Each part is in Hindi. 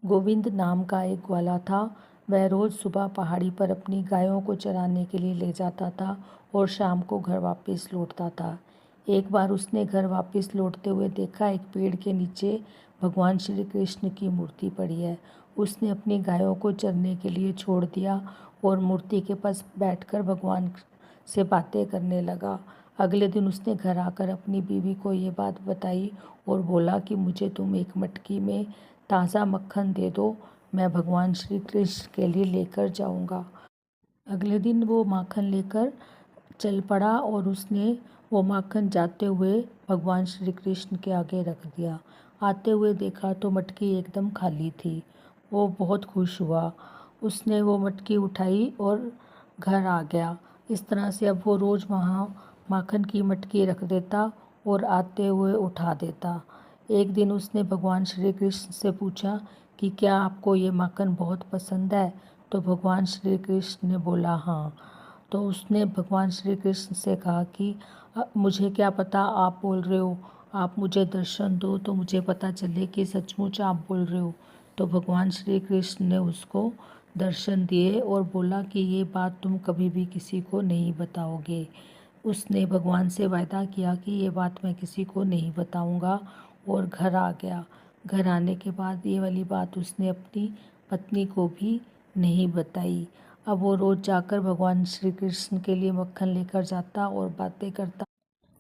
गोविंद नाम का एक ग्वाला था। वह रोज़ सुबह पहाड़ी पर अपनी गायों को चराने के लिए ले जाता था और शाम को घर वापस लौटता था। एक बार उसने घर वापस लौटते हुए देखा, एक पेड़ के नीचे भगवान श्री कृष्ण की मूर्ति पड़ी है। उसने अपनी गायों को चरने के लिए छोड़ दिया और मूर्ति के पास बैठकर भगवान से बातें करने लगा। अगले दिन उसने घर आकर अपनी बीवी को ये बात बताई और बोला कि मुझे तुम एक मटकी में ताज़ा मक्खन दे दो, मैं भगवान श्री कृष्ण के लिए लेकर जाऊंगा। अगले दिन वो माखन लेकर चल पड़ा और उसने वो माखन जाते हुए भगवान श्री कृष्ण के आगे रख दिया। आते हुए देखा तो मटकी एकदम खाली थी। वो बहुत खुश हुआ। उसने वो मटकी उठाई और घर आ गया। इस तरह से अब वो रोज़ वहाँ माखन की मटकी रख देता और आते हुए उठा देता। एक दिन उसने भगवान श्री कृष्ण से पूछा कि क्या आपको ये माखन बहुत पसंद है? तो भगवान श्री कृष्ण ने बोला हाँ। तो उसने भगवान श्री कृष्ण से कहा कि मुझे क्या पता आप बोल रहे हो, आप मुझे दर्शन दो तो मुझे पता चले कि सचमुच आप बोल रहे हो। तो भगवान श्री कृष्ण ने उसको दर्शन दिए और बोला कि ये बात तुम कभी भी किसी को नहीं बताओगे। उसने भगवान से वादा किया कि ये बात मैं किसी को नहीं बताऊंगा और घर आ गया। घर आने के बाद ये वाली बात उसने अपनी पत्नी को भी नहीं बताई। अब वो रोज़ जाकर भगवान श्री कृष्ण के लिए मक्खन लेकर जाता और बातें करता।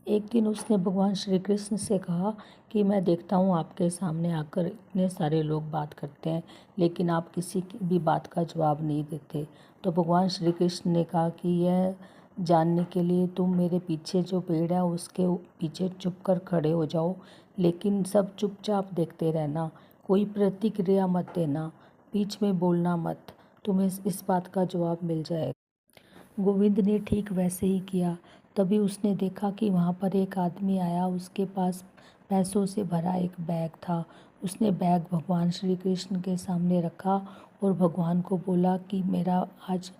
एक दिन उसने भगवान श्री कृष्ण से कहा कि मैं देखता हूँ आपके सामने आकर इतने सारे लोग बात करते हैं, लेकिन आप किसी की भी बात का जवाब नहीं देते। तो भगवान श्री कृष्ण ने कहा कि यह जानने के लिए तुम मेरे पीछे जो पेड़ है उसके पीछे चुप कर खड़े हो जाओ, लेकिन सब चुपचाप देखते रहना, कोई प्रतिक्रिया मत देना, बीच में बोलना मत, तुम्हें इस बात का जवाब मिल जाएगा। गोविंद ने ठीक वैसे ही किया। तभी उसने देखा कि वहाँ पर एक आदमी आया, उसके पास पैसों से भरा एक बैग था। उसने बैग भगवान श्री कृष्ण के सामने रखा और भगवान को बोला कि मेरा आज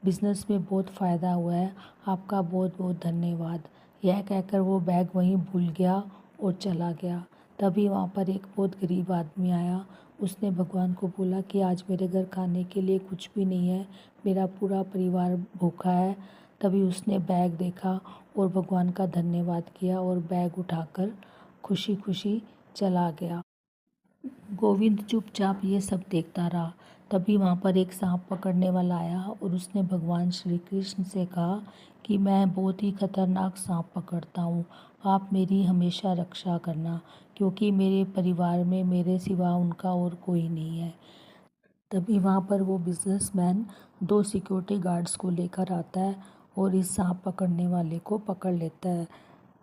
बिज़नेस में बहुत फ़ायदा हुआ है, आपका बहुत बहुत धन्यवाद। यह कहकर वो बैग वहीं भूल गया और चला गया। तभी वहाँ पर एक बहुत गरीब आदमी आया। उसने भगवान को बोला कि आज मेरे घर खाने के लिए कुछ भी नहीं है, मेरा पूरा परिवार भूखा है। तभी उसने बैग देखा और भगवान का धन्यवाद किया और बैग उठाकर खुशी खुशी चला गया। गोविंद चुपचाप ये सब देखता रहा। तभी वहाँ पर एक सांप पकड़ने वाला आया और उसने भगवान श्री कृष्ण से कहा कि मैं बहुत ही खतरनाक सांप पकड़ता हूँ, आप मेरी हमेशा रक्षा करना, क्योंकि मेरे परिवार में मेरे सिवा उनका और कोई नहीं है। तभी वहाँ पर वो बिजनेसमैन दो सिक्योरिटी गार्ड्स को लेकर आता है और इस सांप पकड़ने वाले को पकड़ लेता है।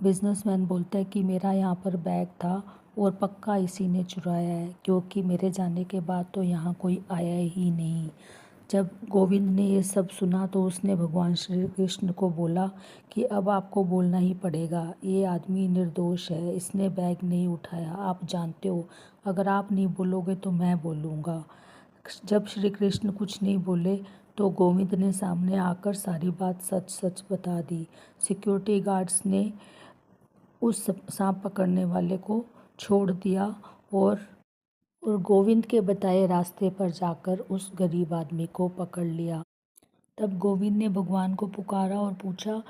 बिजनेसमैन बोलता है कि मेरा यहाँ पर बैग था और पक्का इसी ने चुराया है, क्योंकि मेरे जाने के बाद तो यहाँ कोई आया ही नहीं। जब गोविंद ने ये सब सुना तो उसने भगवान श्री कृष्ण को बोला कि अब आपको बोलना ही पड़ेगा, ये आदमी निर्दोष है, इसने बैग नहीं उठाया, आप जानते हो, अगर आप नहीं बोलोगे तो मैं बोलूँगा। जब श्री कृष्ण कुछ नहीं बोले तो गोविंद ने सामने आकर सारी बात सच सच बता दी। सिक्योरिटी गार्ड्स ने उस सांप पकड़ने वाले को छोड़ दिया और गोविंद के बताए रास्ते पर जाकर उस गरीब आदमी को पकड़ लिया। तब गोविंद ने भगवान को पुकारा और पूछा,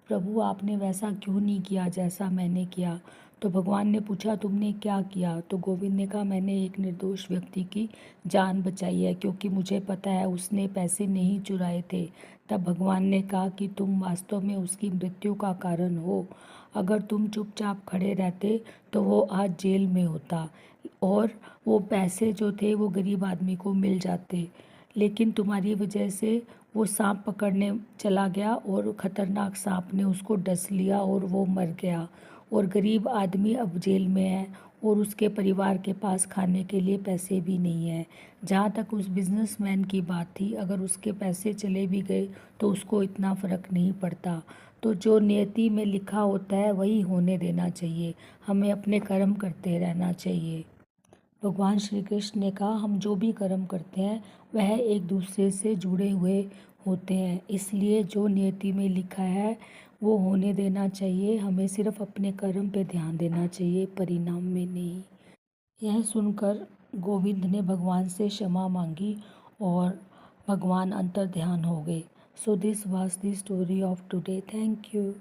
प्रभु आपने वैसा क्यों नहीं किया जैसा मैंने किया? तो भगवान ने पूछा, तुमने क्या किया? तो गोविंद ने कहा, मैंने एक निर्दोष व्यक्ति की जान बचाई है, क्योंकि मुझे पता है उसने पैसे नहीं चुराए थे। तब भगवान ने कहा कि तुम वास्तव में उसकी मृत्यु का कारण हो। अगर तुम चुपचाप खड़े रहते तो वो आज जेल में होता और वो पैसे जो थे वो गरीब आदमी को मिल जाते, लेकिन तुम्हारी वजह से वो सांप पकड़ने चला गया और खतरनाक सांप ने उसको डस लिया और वो मर गया और गरीब आदमी अब जेल में है और उसके परिवार के पास खाने के लिए पैसे भी नहीं है। जहाँ तक उस बिजनेसमैन की बात थी, अगर उसके पैसे चले भी गए तो उसको इतना फ़र्क नहीं पड़ता। तो जो नियति में लिखा होता है वही होने देना चाहिए, हमें अपने कर्म करते रहना चाहिए। भगवान श्री कृष्ण ने कहा, हम जो भी कर्म करते हैं वह एक दूसरे से जुड़े हुए होते हैं, इसलिए जो नियति में लिखा है वो होने देना चाहिए। हमें सिर्फ अपने कर्म पे ध्यान देना चाहिए, परिणाम में नहीं। यह सुनकर गोविंद ने भगवान से क्षमा मांगी और भगवान अंतर्ध्यान हो गए। So this was the story of today. Thank you.